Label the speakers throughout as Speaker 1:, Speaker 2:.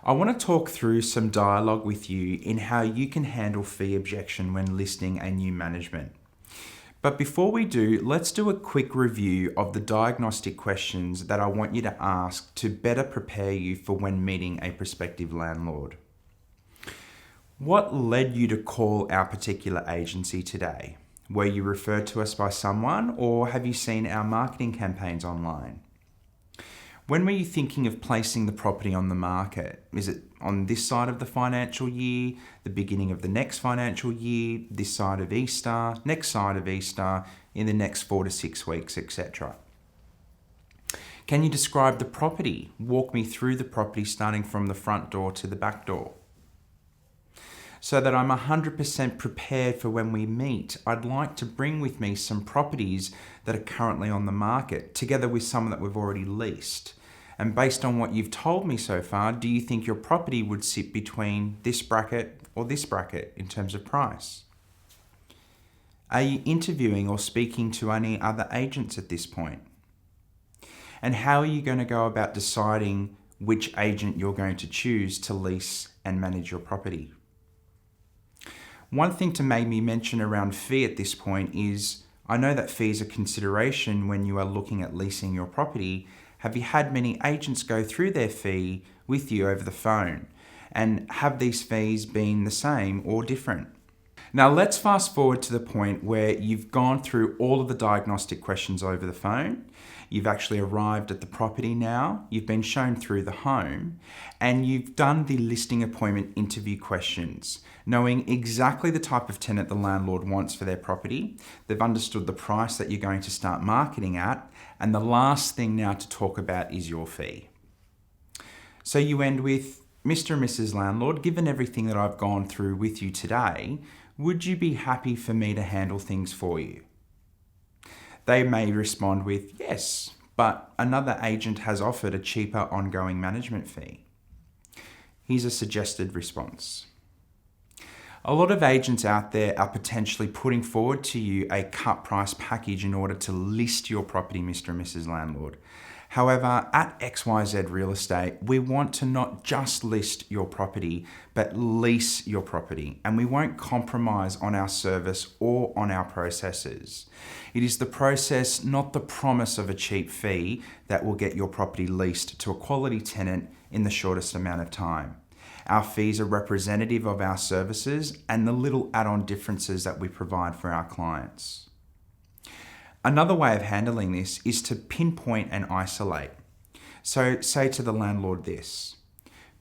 Speaker 1: I want to talk through some dialogue with you in how you can handle fee objection when listing a new management. But before we do, let's do a quick review of the diagnostic questions that I want you to ask to better prepare you for when meeting a prospective landlord. What led you to call our particular agency today? Were you referred to us by someone, or have you seen our marketing campaigns online? When were you thinking of placing the property on the market? Is it on this side of the financial year, the beginning of the next financial year, this side of Easter, next side of Easter, in the next 4 to 6 weeks, etc.? Can you describe the property? Walk me through the property starting from the front door to the back door. So that I'm 100% prepared for when we meet, I'd like to bring with me some properties that are currently on the market, together with some that we've already leased. And based on what you've told me so far, do you think your property would sit between this bracket or this bracket in terms of price? Are you interviewing or speaking to any other agents at this point? And how are you going to go about deciding which agent you're going to choose to lease and manage your property? One thing to make me mention around fee at this point is, I know that fees are consideration when you are looking at leasing your property. Have you had many agents go through their fee with you over the phone? And have these fees been the same or different? Now let's fast forward to the point where you've gone through all of the diagnostic questions over the phone. You've actually arrived at the property now, you've been shown through the home, and you've done the listing appointment interview questions, knowing exactly the type of tenant the landlord wants for their property. They've understood the price that you're going to start marketing at, and the last thing now to talk about is your fee. So you end with, Mr. and Mrs. Landlord, given everything that I've gone through with you today, would you be happy for me to handle things for you? They may respond with, yes, but another agent has offered a cheaper ongoing management fee. Here's a suggested response. A lot of agents out there are potentially putting forward to you a cut price package in order to list your property, Mr. and Mrs. Landlord. However, at XYZ Real Estate, we want to not just list your property, but lease your property, and we won't compromise on our service or on our processes. It is the process, not the promise of a cheap fee, that will get your property leased to a quality tenant in the shortest amount of time. Our fees are representative of our services and the little add-on differences that we provide for our clients. Another way of handling this is to pinpoint and isolate. So say to the landlord this,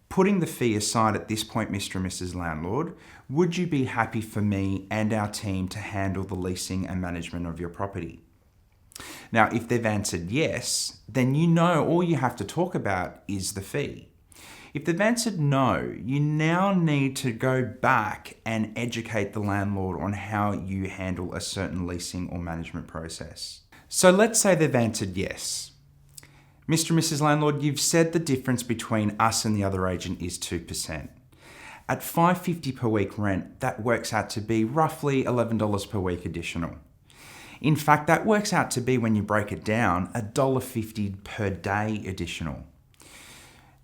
Speaker 1: putting the fee aside at this point, Mr. and Mrs. Landlord, would you be happy for me and our team to handle the leasing and management of your property? Now, if they've answered yes, then you know all you have to talk about is the fee. If they've answered no, you now need to go back and educate the landlord on how you handle a certain leasing or management process. So let's say they've answered yes. Mr. and Mrs. Landlord, you've said the difference between us and the other agent is 2%. At $5.50 per week rent, that works out to be roughly $11 per week additional. In fact, that works out to be, when you break it down, $1.50 per day additional.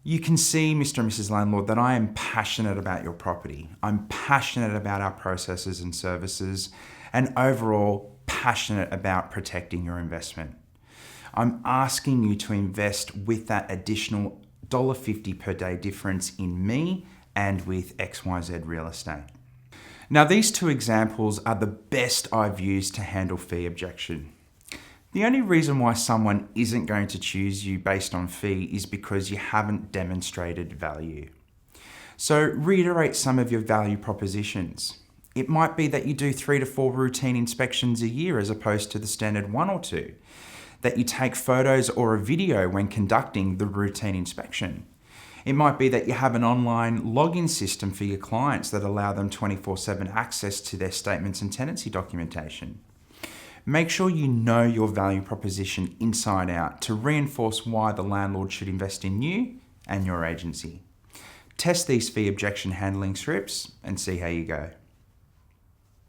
Speaker 1: You can see, Mr. and Mrs. Landlord, that I am passionate about your property. I'm passionate about our processes and services, and overall passionate about protecting your investment. I'm asking you to invest with that additional $1.50 per day difference in me and with XYZ Real Estate. Now, these two examples are the best I've used to handle fee objection. The only reason why someone isn't going to choose you based on fee is because you haven't demonstrated value. So reiterate some of your value propositions. It might be that you do 3 to 4 routine inspections a year as opposed to the standard 1 or 2. That you take photos or a video when conducting the routine inspection. It might be that you have an online login system for your clients that allow them 24/7 access to their statements and tenancy documentation. Make sure you know your value proposition inside out to reinforce why the landlord should invest in you and your agency. Test these fee objection handling scripts and see how you go.